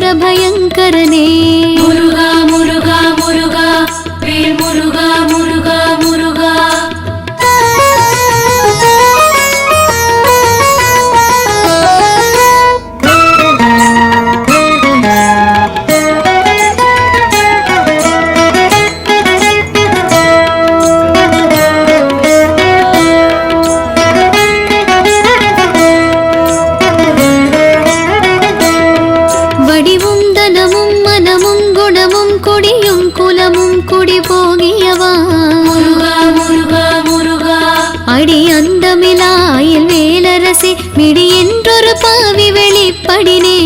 அசுர பயங்கரனே முருகா முருகா முருகா வேல் முருகா முருகா முருகா அடி அந்தமிலாயில் வேலரசே மிடி என்றொரு பாவி வெளிப்படினே